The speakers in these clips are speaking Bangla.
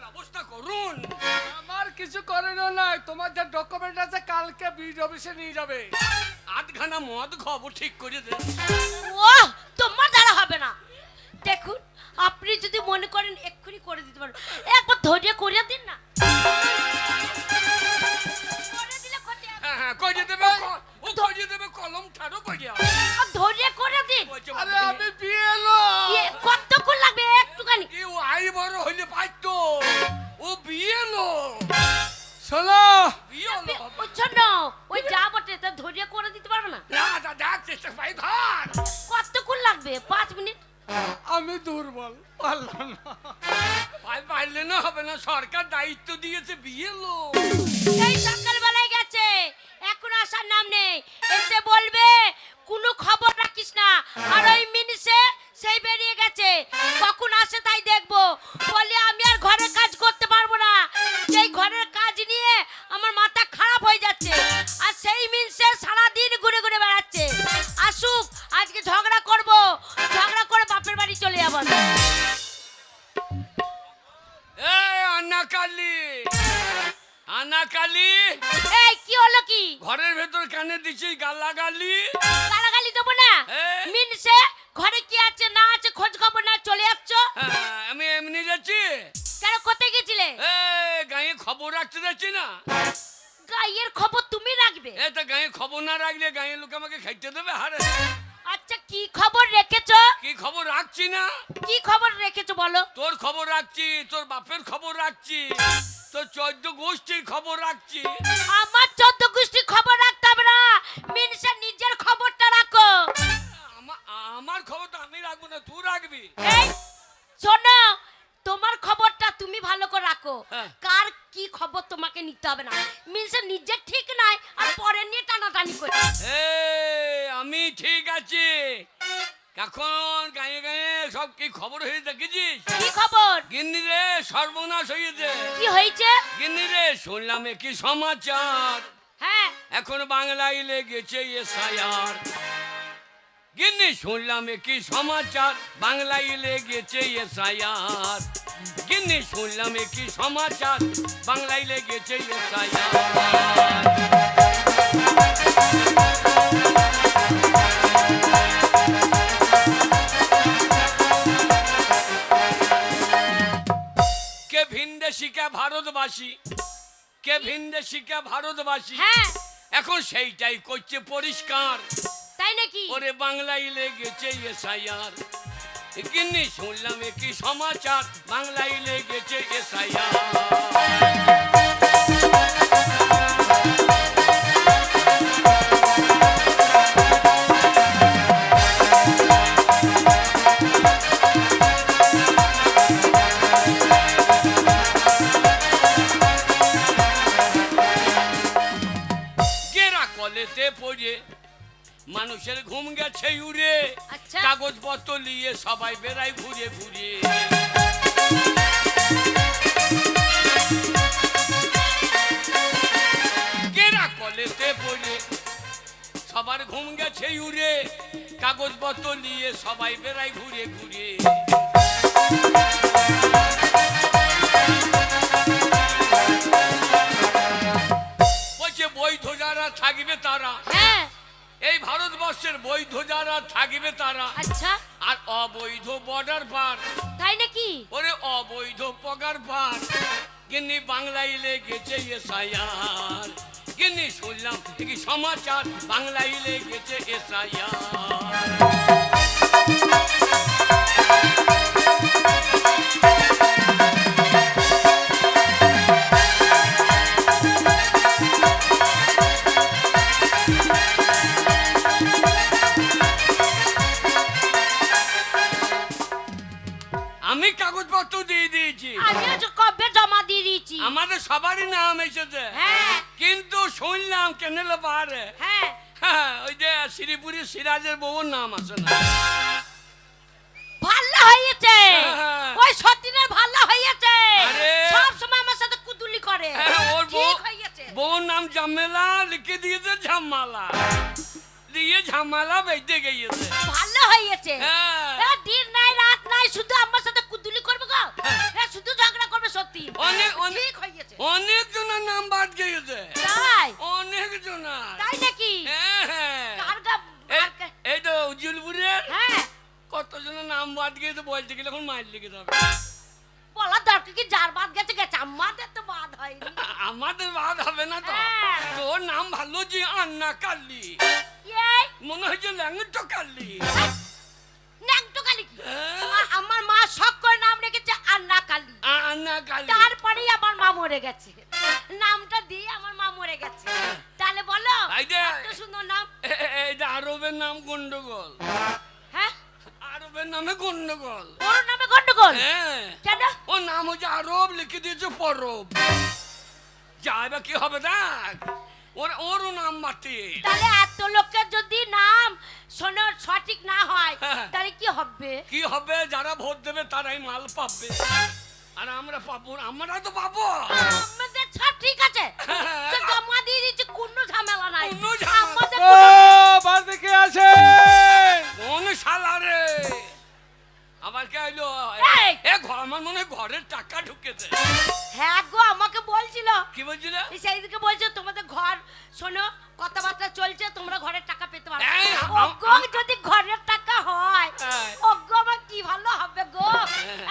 ব্যবস্থা করুন। আমার কিছু করেন না, তোমার যে ডকুমেন্ট আছে কালকে বিড অফিসে নিয়ে যাবে। আধখানা মদ খাবো ঠিক করে দেন। ও তোমার দ্বারা হবে না। দেখুন আপনি যদি মনে করেন এক্ষুনি করে দিতে পারেন, একবার ধৈর্য করে দিন না। করে দিলে ক্ষতি হবে। হ্যাঁ হ্যাঁ কইয়ে দেবে, ও কইয়ে দেবে, কলম ঠাড়ো কইয়া। ধৈর্য করে দিন। আরে আমি বিয়েলো। কতক্ষণ লাগবে একটুখানি? ও আই বড় হইলে পাইতো, ও বিয়ে লো। শোনো বিয়ে হলো হবে। বুঝছো না, ওই যা বটে তা ধৈর্য করে দিতে পারবে না। না দেখ চেষ্টা পাই ঘর। কতক্ষণ লাগবে? 5 মিনিট। আমি দুর্বল, পারলাম না। পাইলে না হবে না, সরকার দায়িত্ব দিয়েছে বিয়ে লো। এই সকালবেলায় গেছে, এখন আসার নাম নেই। এসে বলবে কোনো খবর রাখিস না, আর ওই মিনিসে সেই বেরিয়ে গেছে, কখন আসে তাই দেখবো। বলে আমি আর ঘরের কাজ করতে পারবো না, সেই ঘরের কাজ নিয়ে আমার মাথা খারাপ হয়ে যাচ্ছে। আর সেই মিনিসে সারাদিন ঘুরে ঘুরে বেড়াচ্ছে। আসুক, আজকে ঝগড়া করব, ঝগড়া করে বাপের বাড়ি চলে যাবো। আনাকালি এই কি হলো কি? ঘরের ভেতর কানে দিছিস গালাগালি। গালাগালি দেবো না। এই। মিনসে ঘরে কি আছে না আছে খোঁজ খবর না চলে যাচ্ছ। হ্যাঁ, আমি এমনি যাচ্ছি। কেন কোথায় গেছিলে? গায়ে খবর রাখতে যাচ্ছি না। গায়ের খবর তুমি রাখবে? তা গায়ে খবর না রাখলে গায়ে লোক আমাকে খাইতে দেবে হারে। আচ্ছা কি খবর রেখেছো? কি খবর রাখছি না? কি খবর রেখেছো বলো? তোর খবর রাখছি, তোর বাপের খবর রাখছি, তোর 14 গোষ্ঠীর খবর রাখছি। আমার 14 গোষ্ঠীর খবর রাখতে হবে না, মিনসে নিজের খবরটা রাখো। আমার খবর তো আমি রাখবো না, তুই রাখবি। এই শোনো, তোমার খবরটা তুমি ভালো করে রাখো। হ্যাঁ। কার কি খবর তোমাকে নিতে হবে না। মিনসে নিজের ঠিক নাই আর পরে নিয়ে টানাটানি করে। আমি ঠিক আছি। এখন গায়ে গায়ে সব কি খবর হয়ে দেখেছিস? কি খবর? গিন্নি রে সর্বনাশ হয়েছে। কি হয়েছে? গিন্নি রে শুনলাম কি সমাচার, হ্যাঁ এখন বাংলায় লেগেছে এসআইআর। গিন্নি শুনলাম কি সমাচার, বাংলায় লেগেছে এসআইআর। গিন্নি শুনলাম কি সমাচার, বাংলায় লেগেছে এসআইআর। কে ভিনদেশিকা ভারতবাসী, কে ভিনদেশিকা ভারতবাসী, হ্যাঁ এখন সেইটাই করছে পরিষ্কার। তাই নাকি? ওরে বাংলায় লেগেছে এসআইআর। গিন্নি শুনলাম কি সমাচার, বাংলায় লেগেছে এসআইআর। গেরা কলেতে পড়ে মানুষের ঘুম গেছে উড়ে, আচ্ছা কাগজপত্র নিয়ে সবাই বেড়ায় ঘুরে ঘুরে। গেরা কলেতে পড়ে সবার ঘুম গেছে উড়ে, কাগজপত্র নিয়ে সবাই বেড়ায় ঘুরে ঘুরে। বলছে বৈধ যারা থাকবে তারা, হ্যাঁ এই ভারতবর্ষের বৈধ যারা থাকবে তারা, আচ্ছা আর অবৈধ বর্ডার পার, তাই নাকি? ওরে অবৈধ পগার পার। গিন্নি বাংলায় লেগেছে এসআইআর। গিন্নি শুনলাম কি সমাচার, বাংলায় লেগেছে এসআইআর। আমি কাগজপত্র দিয়ে দিয়েছি, আমিও তো কবে জমা দিয়ে দিয়েছি। আমাদের সবারই নাম এসেছে। হ্যাঁ কিন্তু শুনলাম কেনেল পাহাড়ে হ্যাঁ ওই যে শ্রীপুরের সিরাজের বউর নাম আছে না। ভালো হয়েছে, হ্যাঁ। ওই সতীনের ভালো হয়েছে। আরে। সব সময় আমার সাথে কুতুলি করে। ওর ঠিক হয়েছে। বউর নাম ঝামেলা লিখে দিয়েছে, ঝামালা দিয়ে ঝামালা বেঁধে গিয়েছে। ভালো হয়েছে। হ্যাঁ। দিন নাই রাত নাই শুধু আমার সাথে কুতুলি করবে গো। শুধু ঝগড়া করবে সত্যি। দিন অনেক অনেক ঠিক হয়ে গেছে অনেক জনের নাম বাদ গিয়েছে, তাই অনেক জনের। তাই নাকি হ্যাঁ হ্যাঁ কার গা- এই- কার গা- এই তো উজ্জ্বলপুরের হ্যাঁ কতজনের নাম বাদ গিয়েছে বলতে গেলে এখন মাইল লেগে যাবে। বলার দরকার কি যার বাদ গেছে গেছে আমাদের তো বাদ হয়নি আমাদের বাদ হবে না তো। হ্যাঁ। তোর নাম ভালো যে আন্না কাল্লি, এই মনে হচ্ছে ল্যাঙ্গুট কাল্লি। ন্যাংটো কালি কি হ্যাঁ। আমার মা শখ করে নাম রেখেছে আন্না কালি আন্না কাল্লি। তারপরেই আমার মা মরে গেছে নামটা দিয়ে আমার মা মরে গেছে তাহলে বলো এই যে- এত সুন্দর নাম এইটা আরবের নাম গন্ডগোল, হ্যাঁ আরবের নামে গন্ডগোল। ওর নামে গন্ডগোল হ্যাঁ কেন ওর নাম হচ্ছে আরব, লিখে দিয়েছে পরব। যাই বা কি হবে দেখ, ওরও নাম মাটি। তাহলে এত লোকের যদি নাম শোনো সঠিক না হয় হ্যাঁ। তাহলে কি হবে কি হবে, যারা ভোট দেবে তারাই মাল পাবে, আর আমরা পাবো, আমরা তো পাবো। আমাদের সব ঠিক আছে তো জমা দিয়ে দিচ্ছে কোনো ঝামেলা নাই কোনো ঝামেলা- আমাদের ও বাড়িতে কে আছে? কোন শালা রে, আবার কে আইলো? এই! আমার মনে হয় ঘরের টাকা ঢুকেছে। হ্যাঁ গো আমাকে বলছিল কি বলছিল? সেইদিকে বলছে তোমাদের ঘর শোনো কথাবার্তা চলছে তোমরা ঘরের টাকা পেতে পারো এই, ওগো যদি ঘরের টাকা হয় হ্যাঁ। ওগো আমার কি ভালো হবে গো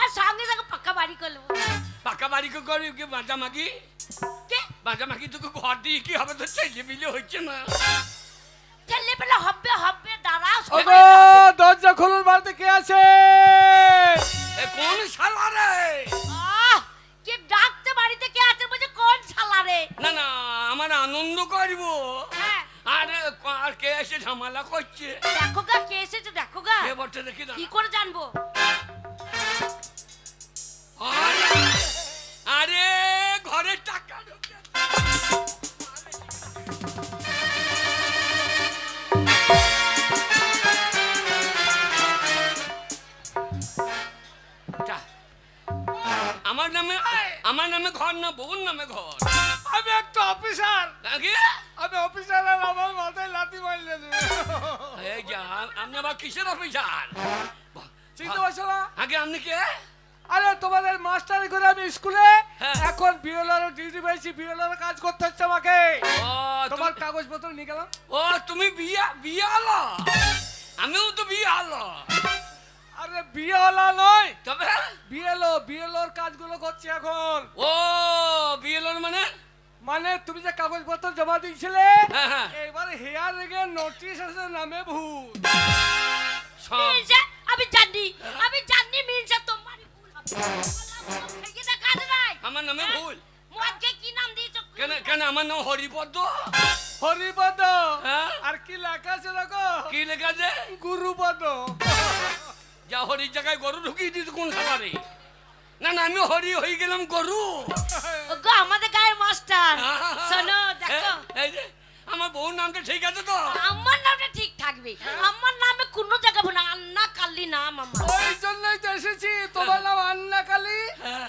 আর সঙ্গে সঙ্গে পাকা বাড়ি করবো পাকা বাড়ি কে করি কি বাজামাগি? কে বাজামাগি তোকে ঘর দিয়ে কি হবে, তো ছেলে মিলে হচ্ছে না। ছেলে পেলে হবে হবে দাঁড়াও ওগো সময় হবে। দরজা খুলুন, বাড়িতে কে আছে? এ কোন শালা রে? আহ, কে ডাকতে বাড়িতে কে আছে বলছে কোন শালা রে না না, আমার আনন্দ করব, হ্যাঁ আর কে এসে ঝামেলা করছে। দেখো গা কে এসেছে দেখো গা কে বটে দেখি না। কি করে জানবো আরে ঘরের টাকা ঢুকেছে। যা। আমার নামে ঘর না, বউর নামে ঘর। আমি একটা অফিসার, নাকি? আমি অফিসার আর আমার মাথায় লাথি মারলে এই যা, আপনি আবার কিসের অফিসার? চিনতে পারছো না? আগে আপনি কে? আরে তোমাদের মাস্টার করে আমি স্কুলে হ্যাঁ। এখন বিএলআর ডিউটি পেয়েছি, বিএলআর কাজ করতে হচ্ছে আমাকে। ও তোমার তুমি- কাগজপত্র নিয়ে গেলাম। ও তুমি বিয়ে হলো? আমিও তো বিয়ে হলো। আরে বিয়েওয়ালা নয়, তবে বিএলওর কাজগুলো করছি এখন। ও বিয়েলোর মানে? মানে তুমি যে কাগজপত্র জমা দিয়েছিলে হ্যাঁ হ্যাঁ এবার হেয়ার রেগে নোটিশ আছে নামে ভূত। সব মির্জা আমি জানি মির্জা তোমারই ভুল হবে খেয়ে দেখা নাই আমার নামে ভুল। মদকে কি নাম দিয়েছো কেন কেন আমার নাম হরিপদ? হরিপদ হ্যাঁ? আর কি লেখা আছে দেখো, কি লেখা আছে? গুরুপদ। যা হরির জায়গায় গরু ঢুকিয়ে দিত কোন খাবারে? না না, আমি হরি হয়ে গেলাম গরু। ওগো আমাদের গায়ের মাস্টার শোনো দেখো এই যে, আমার বউর নামটা ঠিক আছে তো? আমার নামটা ঠিক থাকবে আমার নামে কোনো জায়গা ভুল না আন্না কাল্লি নাম আমার ওই জন্যই তো এসেছি, তোমার নাম আন্না কালী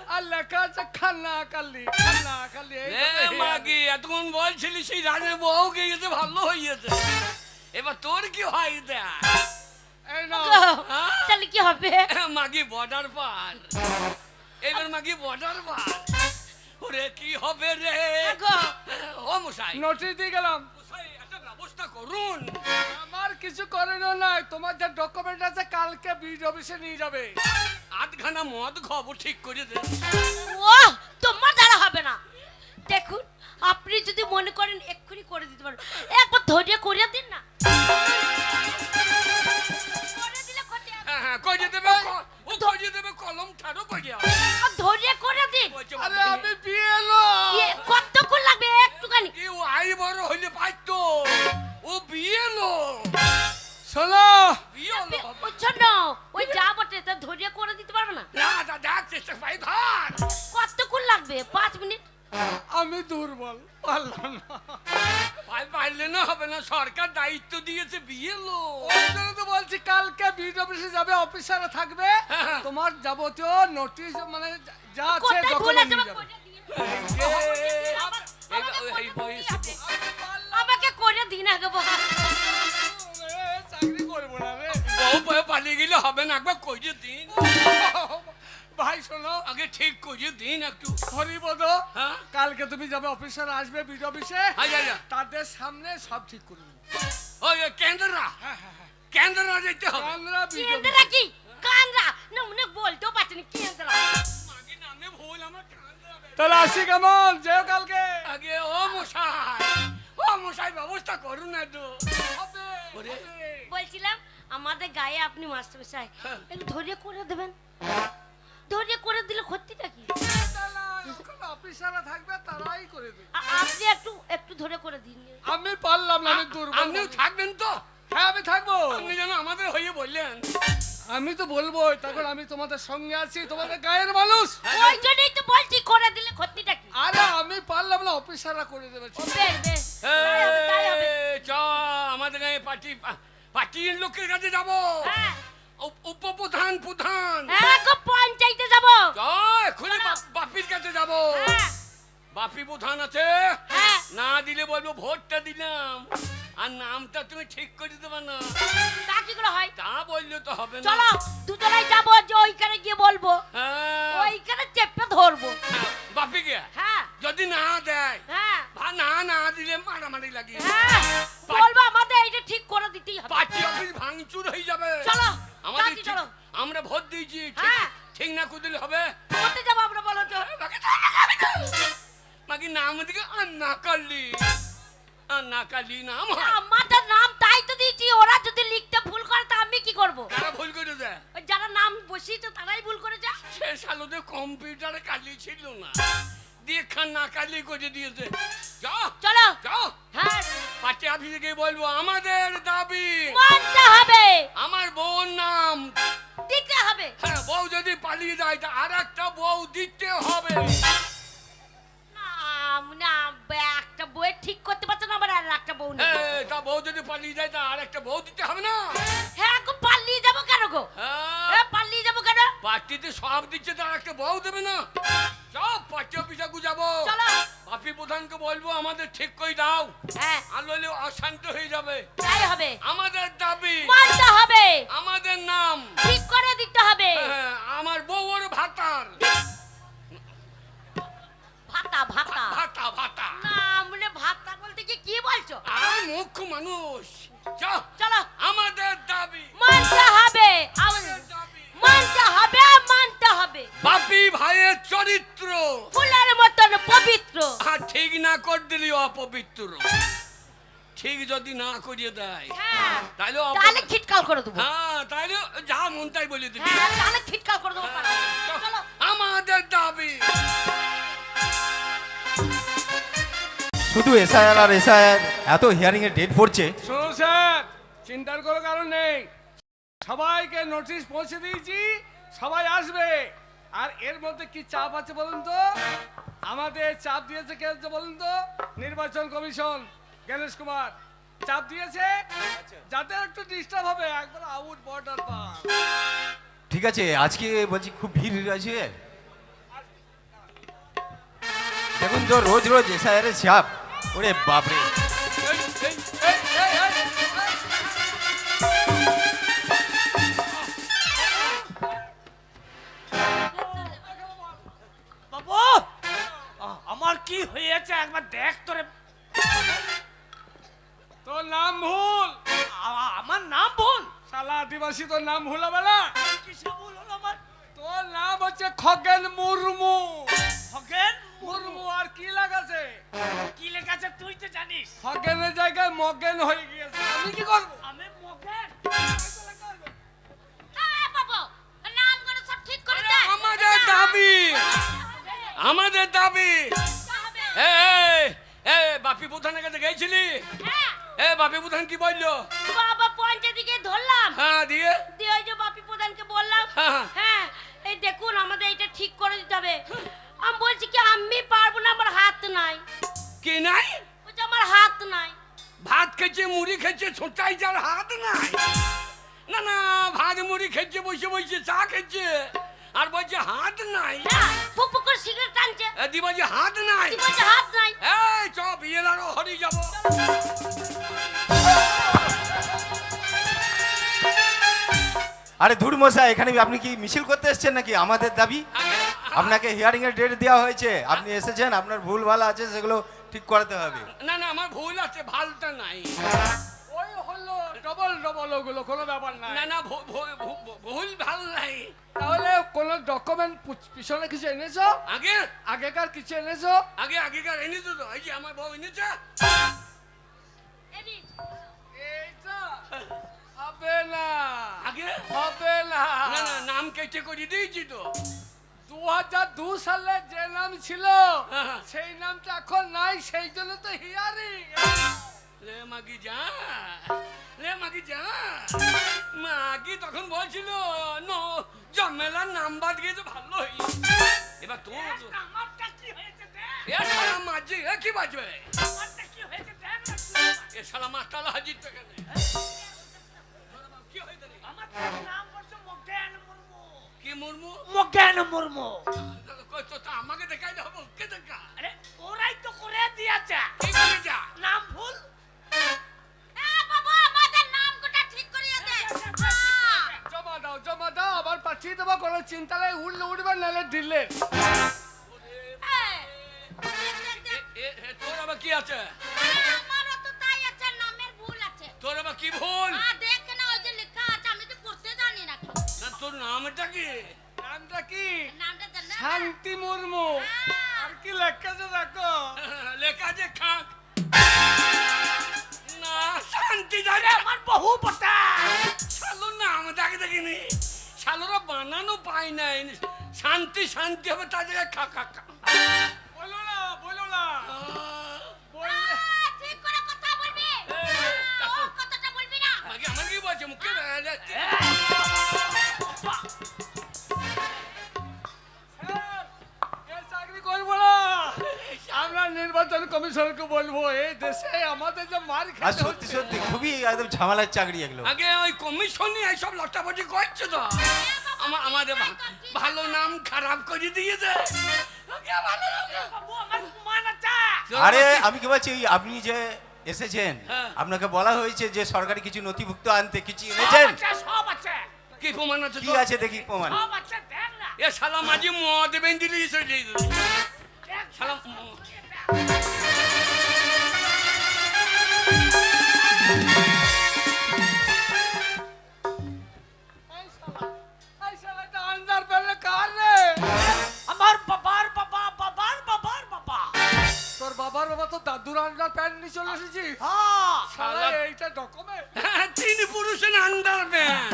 আর লেখা আছে খান্না কালী। খান্না কালী এই এ জন্যই। মাগি, এতক্ষণ বলছিলি সেই রানের বউ গিয়েছে, ভালো হয়েছে। এবার তোর কি হয় দেখ? এই নাও। ওগো, হ্যাঁ? তাহলে কি হবে মাগি বর্ডার পার, এবার মাগি বর্ডার পার। ওরে কি হবে রে? ওগো, ও মশাই, নোটিশ দিয়ে গেলাম। মশাই একটা ব্যবস্থা করুন। আমার কিছু করণীয় নাই, তোমার যে ডকুমেন্ট আছে কালকে বিড অফিসে নিয়ে যাবে। আধখানা মদ খবর ঠিক করে দে। ও তোমার দ্বারা হবে না দেখুন আপনি যদি মনে করেন এক্ষুনি করে দিতে পারেন একবার ধৈর্য করে দিন না করে দিলে ক্ষতি হবে। হ্যাঁ হ্যাঁ, কইয়ে দেবে, ও কইয়ে দেবে, কলম ছাড়ো কইয়ে। আর ধৈর্য করে দিন আরে আমি বিএলও। কতক্ষণ লাগবে একটুখানি কি ও আই বড় হইলে পাইতো, ও বিয়ে লো, শোনো, বিয়ে হলো। বুঝছো না ওই যা বটে তা ধৈর্য করে দিতে পারবে না না দাদা, চেষ্টা পাই ঘর। কতক্ষণ লাগবে 5 মিনিট আমি দুর্বল, পারলাম না। পাই পাইলে না হবে না, সরকার দায়িত্ব দিয়েছে বিয়ে লো। ওই জন্য তো বলছি কালকে বিড অফিসে যাবে, অফিসার থাকবে, হ্যাঁ। তোমার যাবতীয় নোটিশ মানে যা আছে কোথায় ভুলে ডকুমেন্ট যাবে নিয়ে যাবে। করে দিয়ে আমাকে করে দিন আগে বাবা চাকরি করবো না রে। বউ বউ পালিয়ে গেলে হবে না, একবার কইয়ে দিন। ভাই শোনো, আগে ঠিক করিয়ে দিন একটু। হরিপদ, হ্যাঁ কালকে তুমি যাবে, অফিসার আসবে বিড অফিসে, আচ্ছা তাদের সামনে সব ঠিক করে দেবো। ওই কেন্দ্রা হ্যাঁ হ্যাঁ হ্যাঁ, কেন্দ্রা যেতে হবে। কানরা বিড কেন্দ্রা কি কানরা না, মনে বলতেও পারছি না কেন্দ্রা। মাগি নামে ভুল আমার কেন্দ্রা। তাহলে আসি কেমন, যেও কালকে। আগে ও মশাই ব্যবস্থা করুন না তো। হবে, ওরে। হবে। বলছিলাম আমাদের গায়ে আপনি মাস্টারমশাই হ্যাঁ। একটু ধৈর্য করে দেবেন, ধৈর্য করে দিলে ক্ষতিটা কি? তাহলে ওখানে অফিসাররা থাকবে, তারাই করে দেবে। আপনি একটু একটু ধরে করে দিন। আমি পারলাম না, আমি দুর্বল। আপনিও থাকবেন তো? হ্যাঁ আমি থাকবো। আপনি যেন আমাদের হয়ে বললেন। আমি তো বলবো, তখন আমি তোমাদের সঙ্গে আছি, তোমাদের গায়ের মানুষ। ওই জন্যই তো বলছি করে দিলে ক্ষতিটা কি? আরে আমি পারলাম না, অফিসাররা করে দেবে। ও বেশ বেশ, তাই হবে, তাই হবে। চ আমাদের গায়ে পার্টির লোকের কাছে যাবো। হ্যাঁ উপপ্রধান প্রধান হ্যাঁ, গো পঞ্চায়েতে যাব। চ এক্ষুনি বাপির কাছে যাবো। হ্যাঁ বাপি প্রধান আছে, হ্যাঁ, না দিলে বলবো ভোটটা দিলাম, আর নামটা তুমি ঠিক করে দেবে না। তা কি করে হয়? তা বললে তো হবে না। চলো দুজনেই যাবো, যে ওইখানে গিয়ে বলবো, হ্যাঁ, ওইখানে চেপে ধরবো। বাপিকে হ্যাঁ যদি না দেয়, হ্যাঁ না দিলে মারামারি লাগিয়ে হ্যাঁ, বলবো আমাদের এইটা ঠিক করে দিতেই হবে। পার্টি অফিস ভাঙচুর হয়ে যাবে। চলো আমাদের তাড়াতাড়ি চলো, আমরা ভোট দিয়েছি, হ্যাঁ। ঠিক না করে দিলে হবে। করতে যাবো আমরা, বলো তো। বাকি নাম দিকে আন্না কালি নাম হয়। আমাদের নাম তাই তো দিয়েছি, ওরা যদি লিখতে ভুল করে তা আমি কি করবো? তারা ভুল করে দেয়। ওই যারা নাম বসিয়েছে তারাই ভুল করে যায়। সে সালোদের কম্পিউটারে কালি ছিল না, দিয়ে খান্না কালি করে দিয়েছে। যাও চলো যাও, হ্যাঁ, পার্টি অফিসে গিয়ে বলবো আমাদের দাবি মানতে হবে, আমার বউর নাম। দিতে হবে। হ্যাঁ, বউ যদি পালিয়ে যায় তা আর একটা বউ দিতে হবে। না একটা বইয়ের ঠিক করতে পারছে না, আবার আর একটা বউ নেই। হ্যাঁ, তা বউ যদি পালিয়ে যায় তা আর একটা বউ দিতে হবে না। হ্যাঁ গো, পালিয়ে যাবো কেন গো? হ্যাঁ, পালিয়ে যাবো কেন? পার্টিতে সব দিচ্ছে তার একটা বউ দেবে না। সব পার্টি অফিসে যাবো, চলো বাপি প্রধানকে বলবো আমাদের ঠিক করে দাও, হ্যাঁ, আর নইলে অশান্ত হয়ে যাবে। তাই হবে, আমাদের দাবি মানতে হবে, আমাদের নাম। ঠিক করে দিতে হবে। হ্যাঁ, আমার বউর ভাতার ভাতা ভাতা ভাতা ভাতা। না, মানে ভাতা বলতে কি বলছো? আমি মুখ্য মানুষ। যাও, চলো আমাদের দাবি মানতে হবে, আমাদের দাবি। মানতে হবে, মানতে হবে। বাপি ভাইয়ের চরিত্র ফুলের মতন পবিত্র। আর ঠিক না করে দিলি অপবিত্র। ঠিক যদি না করিয়ে দেয় হ্যাঁ, তাহলে তাহলে খিটকাল করে দেবো। হ্যাঁ, তাহলে যা মন তাই বলে দিবি। হ্যাঁ, তাহলে খিটকাল করে দেবো। হ্যাঁ, চলো আমাদের দাবি। শুধু এসআইআর আর এসআইআর, এত হিয়ারিং এর ডেট পড়ছে। শোনো স্যার, চিন্তার কোনো কারণ নেই, সবাইকে নোটিশ পৌঁছে দিয়েছি, সবাই আসবে। আর এর মধ্যে কি চাপ আছে বলুন তো? আমাদের চাপ দিয়েছে কে হচ্ছে বলুন তো? নির্বাচন কমিশন, গণেশ কুমার চাপ দিয়েছে, যাতে একটু ডিস্টার্ব হবে, একবার আউট বর্ডার পার। ঠিক আছে, আজকে বলছি খুব ভিড় আছে। দেখুন তো রোজ রোজ এসআইআর এর চাপ, ওরে বাপরে। এই, এই, এই, এই, এই, এই। বাবু, আমার কি হয়েছে একবার দেখ তোরে। তোর নাম ভুল, আমার নাম ভুল? শালা আদিবাসী, তোর নাম ভুল হবে না। কিসে ভুল হলো আমার? তোর নাম হচ্ছে খগেন মুর্মু। খগেন মুর্মু আর কি লাগাছে? কি লেখাছে তুই তো জানিস। খগেনের জায়গায় মগেন হয়ে গিয়েছে, আমি কি করবো? আমি মগেন। বাবু নামগুলো সব ঠিক করে দে। আমাদের দাবি আমাদের দাবি। বাপি প্রধানের কাছে গেছিলি? হ্যাঁ বাপি প্রধান কি বললো? বাবা পঞ্চায়েতে গিয়ে ধরলাম, হ্যাঁ, দিয়ে দিয়ে ওই যে বাপি প্রধানকে বললাম, হ্যাঁ। হ্যাঁ এই দেখুন আমাদের এটা ঠিক করে দিতে হবে। আমি বলছি কি আমি পারবো না, আমার হাত নাই। কি নাই? বলছে আমার হাত নাই। ভাত খেয়েছে, মুড়ি খেয়েছে, ছোটাই যার হাত নাই। না না, ভাত মুড়ি খেয়েছে, বসে বসে চা খেয়েছে, আর বলছে হাত নাই। হ্যাঁ, ফুক ফুক করে সিগারেট টানছে, দি বলছে হাত নাই। বলছে হাত নাই। এই চ, বিয়ের আরো হরি যাবো। আরে ধুর মশাই, এখানে আপনি কি মিছিল করতে এসেছেন নাকি? আমাদের দাবি, আপনাকে হিয়ারিং এর ডেট দেওয়া হয়েছে, আপনি এসেছেন, আপনার ভুল ভালো আছে সেগুলো ঠিক করাতে হবে। না না আমার ভুল আছে, ভালটা নাই। ওই হলো ডবল ডবল, ওগুলো কোনো ব্যাপার না। না না ভুল ভাল নাই। তাহলে কোন ডকুমেন্ট পিছনে কিছু এনেছো? আগে আগেকার কিছু এনেছো? আগেকার এনেছো তো, এই যে আমার বউ এনেছে। এইটা হবে না, আগে হবে না। না না নাম কেটে করে দিয়েছি তো। 2002 সালে যে নাম ছিল হ্যাঁ। সেই নামটা এখন নাই, সেই জন্য তো হিয়ারিং। লে মাগি যা, লে মাগি যা। মাগি তখন বলছিল জন্মেলার নাম বাদ গিয়ে তো ভালো হই। এবার তোর আমারটা কি হয়েছে দেখ, এ শালা মাঝি এ কি বাজবে? আমারটা কি হয়েছে দেখ না। এ শালা মাতালা হাজির তো কেন? কি হয়েছে রে? আমার নাম বলছে মোগেন মুর্মু। কি মুরমু? মোগেন মুর্মু। কই তো তা আমাকে দেখাই দাও, ওকে দেখা। আরে ওরাই তো করে দিয়েছে, কি করে যা? নাম ভুল। বাবা আমাদের নামটা ঠিক করিয়ে দে। জমা দাও, আবার পাঠিয়ে দেবো, কোনো চিন্তা নেই, উঠবে নাহলে দিলে। তোর আবার কি আছে? আমারও তো তাই আছে, নামের ভুল আছে। তোর আবার কি ভুল? দেখ না ওই যে লেখা আছে, আমি তো পড়তে জানি না। না তোর নামটা কি? নামটা কি? নামটা জানি না। শান্তি মুর্মু। আর কি লেখাছে দেখো। লেখা যে খাক না শান্তি আরে আমার বহু পটা। শালুর নাম দেখে দেখিনি, শালুরা বানানো পায় নাই। শান্তি শান্তি হবে তার জায়গায় খা খা খা। বলো না, বলো না। বললে ঠিক করে কথা বলবি। ও কথাটা বলবি না। মাকে আমার কি বলছে মুখে যাচ্ছে। এ চাকরি করবো না। আমরা নির্বাচন কমিশনকে বলবো, এই দেশে আমাদের যে মার আর খেতে সত্যি হচ্ছে। সত্যি খুবই একদম ঝামেলার চাকরি এগুলো। আগে ওই কমিশনই এইসব লটাপটি করছে তো, আমাদের ভালো নাম খারাপ করে দিয়েছে। ওকে ভালো নাম- বাবু আমার মান আছে। আরে আমি কি বলছি, আপনি যে এসেছেন, হ্যাঁ। আপনাকে বলা হয়েছে যে সরকারি কিছু নথিভুক্ত আনতে, কিছু সব এনেছেন? আছে, সব আছে, কি প্রমাণ আছে কি তোর? আছে দেখি প্রমাণ। সব আছে দেখ না। এ শালা মাঝি মদ বেঁধে দিয়েছে দেখ শালা। এই শালাটা আন্ডার পেলে কার রে? আমার বাবার বাবা, বাবার বাবার বাবা। তোর বাবার বাবা তো দাদুর আন্ডার প্যান্ট নিয়ে চলে এসেছি। হ্যাঁ শালা এইটা ডকুমেন্ট। তিন পুরুষের আন্ডার প্যান্ট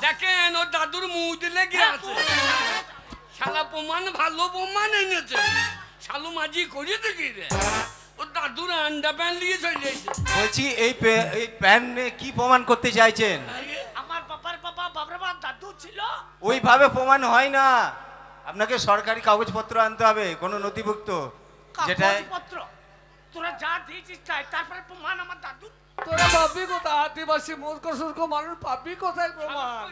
দেখেন, ওর দাদুর মুখ লেগে আছে। শালা প্রমাণ, ভালো প্রমাণ এনেছে। শালু মাঝি করে দেখি রে, ওর দাদুর আন্ডার প্যান্ট নিয়ে চলে এসেছে। বলছি এই এই প্যানে কি প্রমাণ করতে চাইছেন? আমার বাবার বাবা, বাবার বাবা দাদু ছিল। ওইভাবে প্রমাণ হয় না, আপনাকে সরকারি কাগজপত্র আনতে হবে, কোনো নথিভুক্ত, যেটা কাগজপত্র তোরা যা দিয়েছিস তাই, তারপরে প্রমাণ আমার দাদু। তোরা পাবি কোথায়? আদিবাসী মূর্খ সূর্খ মানুষ পাবি কোথায় প্রমাণ?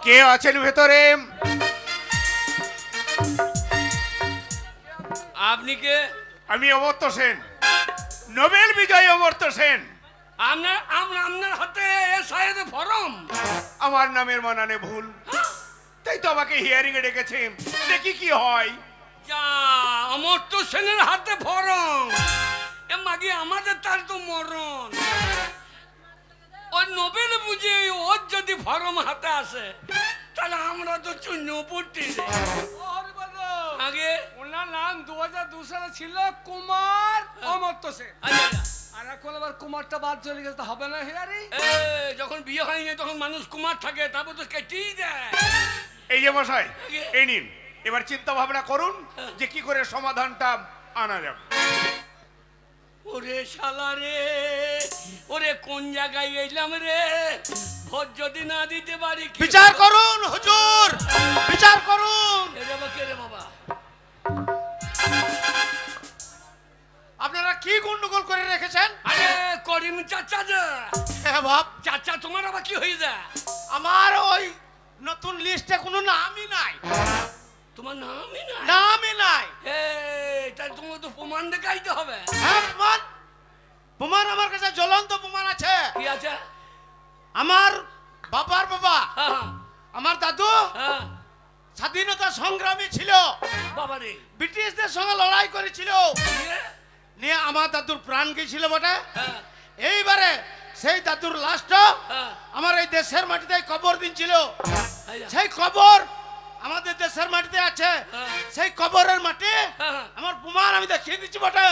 কে আছেন ভেতরে? আপনি কে? আমি অমর্ত্য সেন, নোবেল বিজয়ী অমর্ত্য সেন। আপনার হাতে এসআইয়ের ফর্ম। আমার নামের মানানে ভুল, তাই তো আমাকে হিয়ারিং এ ডেকেছেন, দেখি কি হয়। যা অমর্ত্য সেনের হাতে ফর্ম, এ মাগি আমাদের তার তো মরণ। ওই নোবেল বুঝে ওর যদি ফর্ম হাতে আসে, তাহলে আমরা তো শূন্য পড়তে আগে। ওনার নাম 2002 সালে ছিল কুমার অমর্ত্য সেন, আর এখন আবার কুমারটা বাদ চলে গেছে, হবে না হিয়ারিং? যখন বিয়ে হয়নি তখন মানুষ কুমার থাকে, তারপর তো কেটেই দেয়। এই যে মশাই, এই নিন, এবার চিন্তা ভাবনা করুন যে কি করে সমাধানটা আনা যাবে। ওরে শালা রে, ওরে কোন জায়গায় এলাম রে? ভোট যদি না দিতে পারি কি বিচার করুন হুজুর, বিচার করুন। এ রে বাবা, কে রে বাবা? আপনারা কি গন্ডগোল করে রেখেছেন? আরে করিম চাচা যে। হ্যাঁ বাপ, চাচা তোমার আবার কি হয়ে যায়? আমার ওই নতুন লিস্টে কোনো নামই নাই, তোমার নামই না? নামই নাই। তাই তোমার তো প্রমাণ দেখাইতে হবে। হ্যাঁ প্রমাণ, প্রমাণ আমার কাছে জ্বলন্ত প্রমাণ আছে। কি আছে? আমার বাবার বাবা হ্যাঁ, আমার দাদু হ্যাঁ, স্বাধীনতা সংগ্রামী ছিল, বাবারে ব্রিটিশদের সঙ্গে লড়াই করেছিল, ইয়ে, নিয়ে আমার দাদুর প্রাণ গেছিল বটে। হ্যাঁ, এইবারে সেই দাদুর লাস্ট হ্যাঁ, আমার এই দেশের মাটিতে কবর দিনছিল। আইয়া, সেই কবর আমাদের দেশের মাটিতে আছে। হ্যাঁ। সেই কবরের মাটি হ্যাঁ। আমার প্রমাণ আমি দেখিয়ে দিচ্ছি বটে।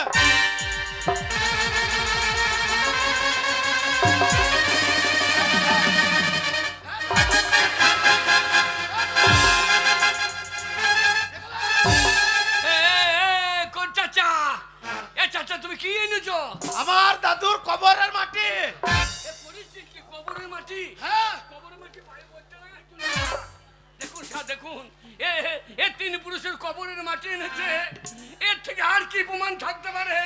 কোন চাচা? এ চাচা তুমি কি এনেছো? আমার দাদুর কবরের মাটি। এ পরিস্থিতি কি কবরের মাটি? হ্যাঁ। কবরের মাটি পায়ে পড়তে না একটু না। দেখুন স্যার দেখুন, এ তিন পুরুষের কবরের মাটি এনেছে। এর থেকে আর কি প্রমাণ থাকতে পারে?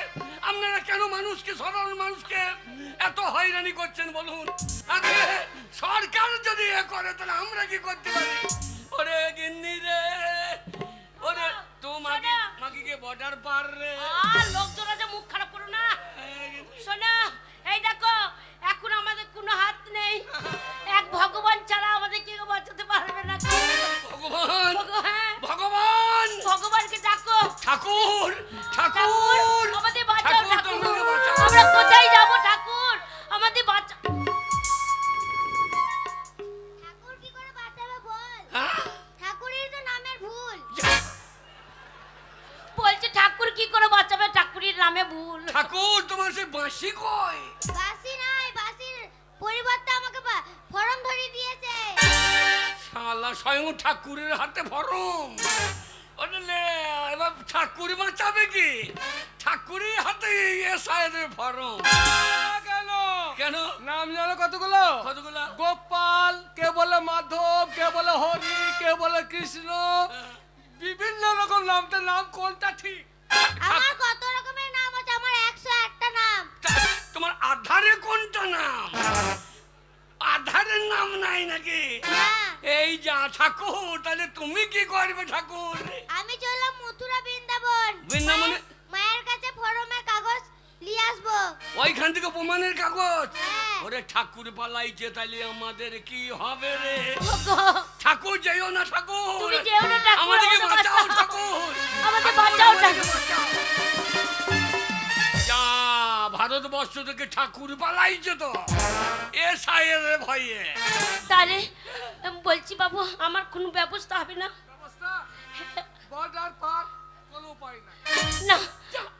আপনারা কেন মানুষকে, সাধারণ মানুষকে এত হয়রানি করছেন বলুন? আগে সরকার যদি এ করে তাহলে আমরা কি করতে পারি? ওরে গিন্নি রে, ওরে তোমাকে মাগিকে বর্ডার পার রে। আর লোকজন আছে, মুখ খারাপ করো না। শোনো, এই দেখো, এখন আমাদের কোনো হাত নেই। এক ভগবান ছাড়া আমাদের কেউ বাঁচাতে পারবে না। ভগবান, হ্যাঁ, ভগবান, ভগবানকে ডাকো। ঠাকুর, ঠাকুর, ঠাকুর, আমাদের বাঁচাও ঠাকুর, ঠাকুর। আমাকে বাঁচাও। আমরা কোথায় যাব ঠাকুর? আমাদের বাঁচাও। ঠাকুর কি করে বাঁচাবে বল? হ্যাঁ? ঠাকুরের তো নামের ভুল। বলছে ঠাকুর কি করে বাঁচাবে? ঠাকুরের নামে ভুল। ঠাকুর তোমার সে বাঁশি কই? বাসি নাই, বাসির পরিবর্তে আমাকে ফরম ধরিয়ে দিয়েছে। শালা স্বয়ং ঠাকুরের হাতে ফরম। ওরে এবার ঠাকুর বাঁচাবে কি? ঠাকুরের হাতে এসআইয়ের ফরম। কেন কেন? নাম জানো কতগুলো? কতগুলা? গোপাল, কে বলে মাধব, কে বলে হরি, কে বলে কৃষ্ণ, বিভিন্ন রকম নাম। তো নাম কোনটা ঠিক? আমার কত রকমের নাম আছে, আমার 101টা নাম। তোমার আধারে কোনটা নাম? আধারের নাম নাই নাকি? না, এই যা ঠাকুর, তাহলে তুমি কি করবে ঠাকুর? আমি চললাম মথুরা বৃন্দাবন। বৃন্দাবনে? মায়ের কাছে ফরমের কাগজ নিয়ে আসবো। ওইখান থেকে প্রমাণের কাগজ? হ্যাঁ। ওরে ঠাকুর পালাইছে, তাহলে আমাদের কি হবে রে? ওগো, ঠাকুর যেও না ঠাকুর, তুমি যেও না ঠাকুর, আমাদেরকে আমাদের বাঁচাও বাঁচাও। ঠাকুর, আমাদের বাঁচাও আমাদেরকে ঠাকুর। বাঁচাও। যা ভারতবর্ষ থেকে ঠাকুর পালাইছে তো এ সায়ের ভয়ে। তাহলে বলছি বাবু, আমার কোনো ব্যবস্থা হবে না? ব্যবস্থা বর্ডার পার, কোনো উপায় নাই। না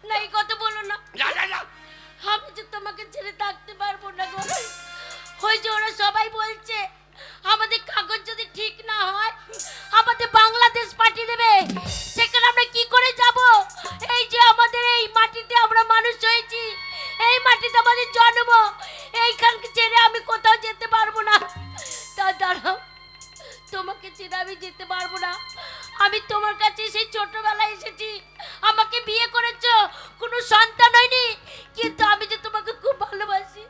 না, এই কথা বলো না। যা যা যা। আমি যে তোমাকে ছেড়ে থাকতে পারবো না গো। ওই যে ওরা সবাই বলছে আমাদের কাগজ যদি ঠিক না হয় আমাদের বাংলাদেশ পাঠিয়ে দেবে। সেখানে আমরা কি করে যাব? এই যে আমাদের এই মাটিতে আমরা মানুষ হয়েছি, এই মাটিতে আমাদের জন্ম, এইখানকে ছেড়ে আমি কোথাও যেতে পারবো না। তা দাঁড়াও, তোমাকে ছেড়ে আমি যেতে পারবো না। আমি তোমার কাছে সেই ছোটবেলায় এসেছি, আমাকে বিয়ে করেছো, কোনো সন্তান হয়নি, কিন্তু আমি যে তোমাকে খুব ভালোবাসি।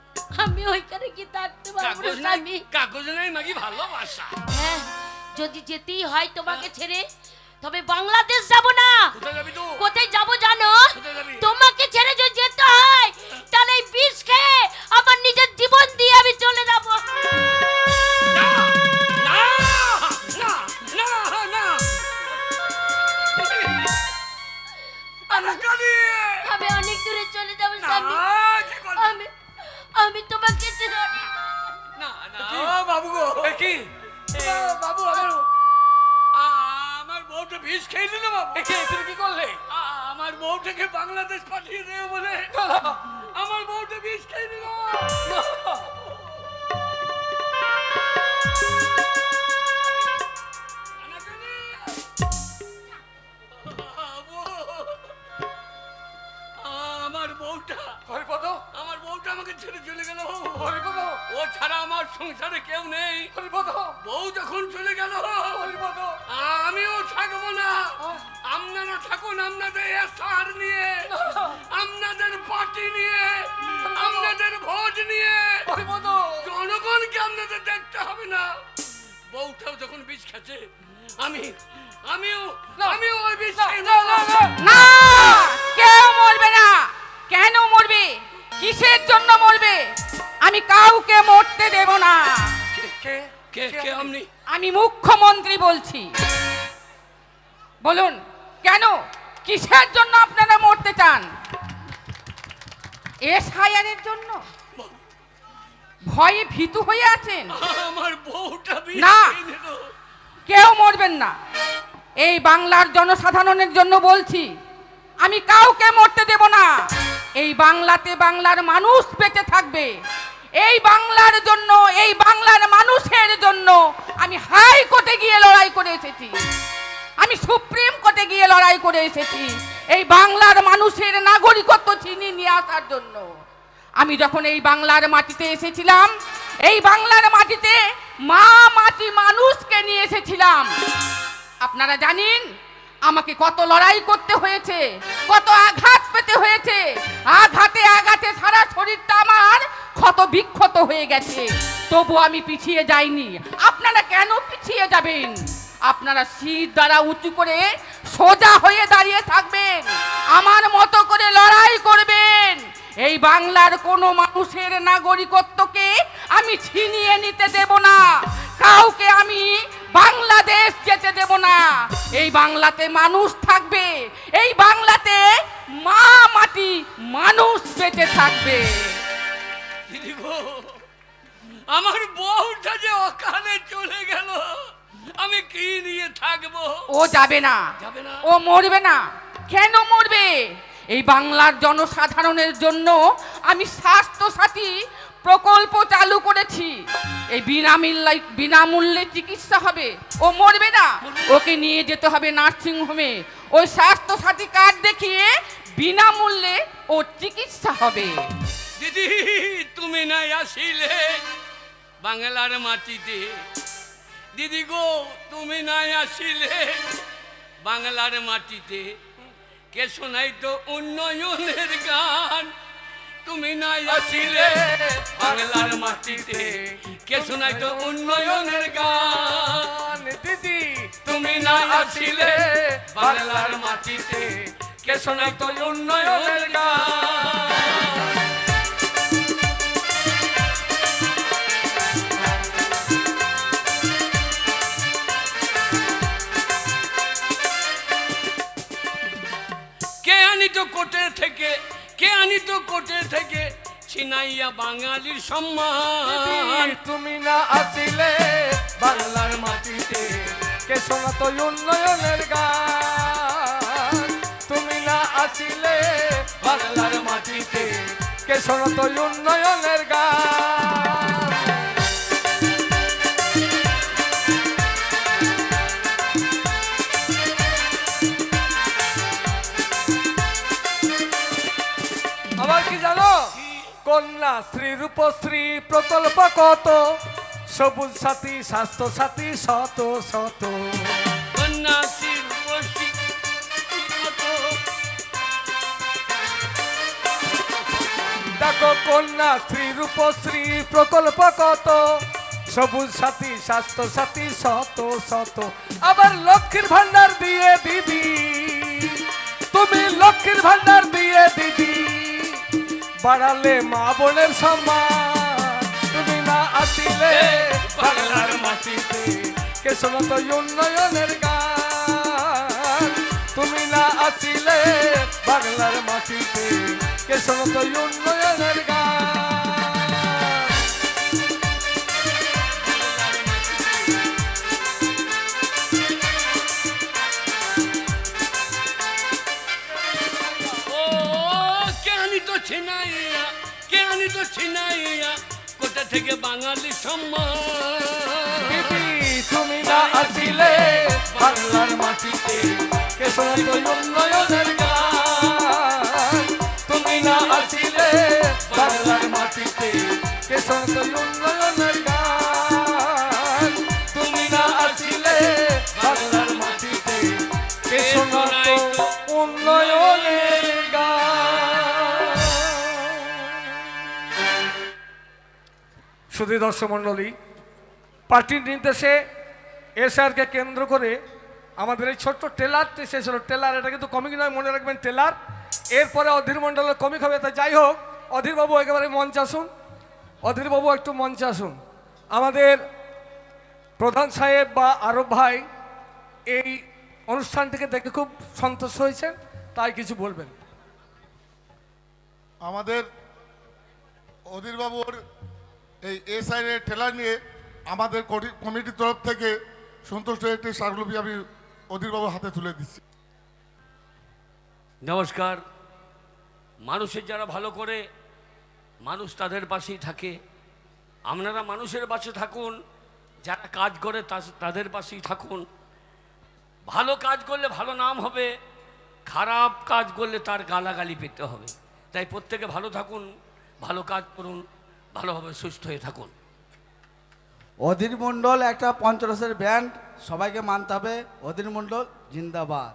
আমি ওইখানে কি থাকতে পারবো না কাগজ নাই, স্বামী। কাগজ নাই মাগি ভালোবাসা। হ্যাঁ, যদি যেতেই হয় তোমাকে ছেড়ে, তবে বাংলাদেশ যাব না। কোথায় যাবি তুই? কোথায় যাব জানো? কোথায় যাবি? তোমাকে ছেড়ে যদি যেতে হয় তাহলে এই বিষ খেয়ে আমার নিজের জীবন দিয়ে আমি চলে যাব। না না না না না। কালি। আমি অনেক দূরে চলে যাব না, স্বামী। কি করবি? আমি তোমাকে ছেড়ে না না। ও বাবু গো, কি? বাবু আমার আমার বউটা বিষ খেয়ে নিল বাবু। তুমি কি করলে? আমার বউটাকে বাংলাদেশ পাঠিয়ে দেবে বলে আমার বউটা বিষ খেয়ে নিল। আমার বউটা, হরিপদ, আমার বউটা আমাকে ছেড়ে চলে গেল। হরিপদ, ও ছাড়া আমার সংসারে কেউ নেই। হরিপদ, বউ যখন চলে গেল হরিপদ। আমিও থাকবো না। আপনারা থাকুন আপনাদের সার নিয়ে, আপনাদের পার্টি নিয়ে, আপনাদের ভোট নিয়ে। হরিপদ, জনগণকে আপনাদের দেখতে হবে না। বউটাও যখন বিষ খেছে আমিও ওই বিষ খাই না। না, কেউ মরবে না। কেন মরবে? কিসের জন্য মরবে? আমি কাউকে মরতে দেব না। কে কে কে আপনি? আমি মুখ্যমন্ত্রী বলছি। বলুন কেন, কিসের জন্য আপনারা মরতে চান? SIR এর জন্য ভয়ে ভীতু হয়ে আছেন? আমার বউটা বিয়ে না। দিয়ে দিল। কেউ মরবেন না। এই বাংলার জনসাধারণের জন্য বলছি, আমি কাউকে মরতে দেব না। এই বাংলাতে বাংলার মানুষ বেঁচে থাকবে। এই বাংলার জন্য, এই বাংলার মানুষের জন্য আমি হাইকোর্টে গিয়ে লড়াই করে এসেছি, আমি সুপ্রিম কোর্টে গিয়ে লড়াই করে এসেছি এই বাংলার মানুষের নাগরিকত্ব ছিনিয়ে নিয়ে আসার জন্য। আমি যখন এই বাংলার মাটিতে এসেছিলাম, এই বাংলার মাটিতে মা মাটি মানুষকে নিয়ে এসেছিলাম। আপনারা জানেন আমাকে কত লড়াই করতে হয়েছে, কত আঘাত পেতে হয়েছে। আঘাতে আঘাতে সারা শরীরটা আমার ক্ষত বিক্ষত হয়ে গেছে, তবু আমি পিছিয়ে যাইনি। আপনারা কেন পিছিয়ে যাবেন? আপনারা শীত দ্বারা উঁচু করে সোজা হয়ে দাঁড়িয়ে থাকবেন, আমার মতো করে লড়াই করবেন। এই বাংলার কোনো মানুষের নাগরিকত্বকে আমি ছিনিয়ে নিতে দেব না, কাউকে আমি বাংলাদেশ যেতে দেব না। এই বাংলাতে মানুষ থাকবে, এই বাংলাতে মা মাটি মানুষ বেঁচে থাকবে। দিদি গো, আমার বউটা যে অকালে চলে গেল, আমি কি নিয়ে থাকবো? ও যাবে না, যাবে না? ও মরবে না। কেন মরবে? এই বাংলার জনসাধারণের জন্য আমি স্বাস্থ্য সাথী প্রকল্প চালু করেছি। এই বিনামূল্যে চিকিৎসা হবে, ও মরবে না। ওকে নিয়ে যেতে হবে নার্সিং হোমে, ওই স্বাস্থ্য সাথী কার্ড দেখিয়ে বিনামূল্যে ও চিকিৎসা হবে। দিদি তুমি নাই আসিলে বাংলার মাটিতে, দিদি গো তুমি নাই আসিলে বাংলার মাটিতে, কে শোনাই তো উন্নয়নের গান। তুমি নাই আসিলে বাংলার মাটিতে, কে শোনাই তো উন্নয়নের গান। দিদি তুমি না আসিলে বাংলার মাটিতে, কে শোনাই তো উন্নয়নের গান। কে আনিত কোটের থেকে, কে আনিত কোটের থেকে ছিনাইয়া বাঙালির সম্মান। তুমি না আসিলে বাংলার মাটিতে, কে শোনাতো উন্নয়নের গান। তুমি না আসিলে বাংলার মাটিতে, কে শোনাতো উন্নয়নের গান। আবার কি জানো? কন্যা শ্রী রূপশ্রী প্রকল্প কত, সবুজ সাথী স্বাস্থ্য সাথী শত শত। কন্যাশ্রীর উপস্থিত কত, দেখো কন্যা শ্রী রূপশ্রী প্রকল্প কত, সবুজ সাথী স্বাস্থ্য সাথী শত শত। আবার লক্ষ্মীর ভান্ডার দিয়ে দিদি, তুমি লক্ষ্মীর ভান্ডার দিয়ে দিদি, বাড়ালে মা বোনের সম্মান। তুমি না আসিলে বাংলার মাটিতে, কে শোনাতো উন্নয়নের গান। তুমি না আসিলে বাংলার মাটিতে, কে শোনাতো উন্নয়নের গান। ও কে আনিত ছিনাইয়া, কে আনিত ছিনাইয়া কোথা থেকে বাঙালি সম্মান। দিদি তুমি না আসিলে বাংলার মাটিতে, কে শোনাতো উন্নয়নের গান। তুমি না আসিলে বাংলার মাটিতে, কে শোনাতো উন্নয়নের গান। তুমি না আসিলে বাংলার মাটিতে, কে শোনাতো উন্নয়নের গান। শুধু দর্শক মণ্ডলী, পার্টির নির্দেশে এসআরকে কেন্দ্র করে আমাদের এই ছোট্ট ট্রেলারটি শেষ হলো। ট্রেলার, এটা কিন্তু কমিক নয়, মনে রাখবেন ট্রেলার। এরপরে অধীর মণ্ডলের কমিক হবে। তাই যাই হোক, অধীরবাবু একেবারে মঞ্চে আসুন। অধীরবাবু একটু মঞ্চে আসুন। আমাদের প্রধান সাহেব বা আরব ভাই এই অনুষ্ঠানটিকে দেখে খুব সন্তুষ্ট হয়েছেন, তাই কিছু বলবেন। আমাদের অধীরবাবুর এই এসআইয়ের ঠেলা নিয়ে আমাদের কমিটির তরফ থেকে সন্তুষ্ট একটি স্মারকলিপি আমি অধীরবাবুর হাতে তুলে দিচ্ছি। নমস্কার। মানুষের যারা ভালো করে, মানুষ তাদের পাশেই থাকে। আপনারা মানুষের পাশে থাকুন, যারা কাজ করে তাদের পাশেই থাকুন। ভালো কাজ করলে ভালো নাম হবে, খারাপ কাজ করলে তার গালাগালি পেতে হবে। তাই প্রত্যেকে ভালো থাকুন, ভালো কাজ করুন, ভালোভাবে সুস্থ হয়ে থাকুন। অধীর মণ্ডল একটা পঞ্চরসের ব্যান্ড, সবাইকে মানতে হবে। অধীর মণ্ডল জিন্দাবাদ।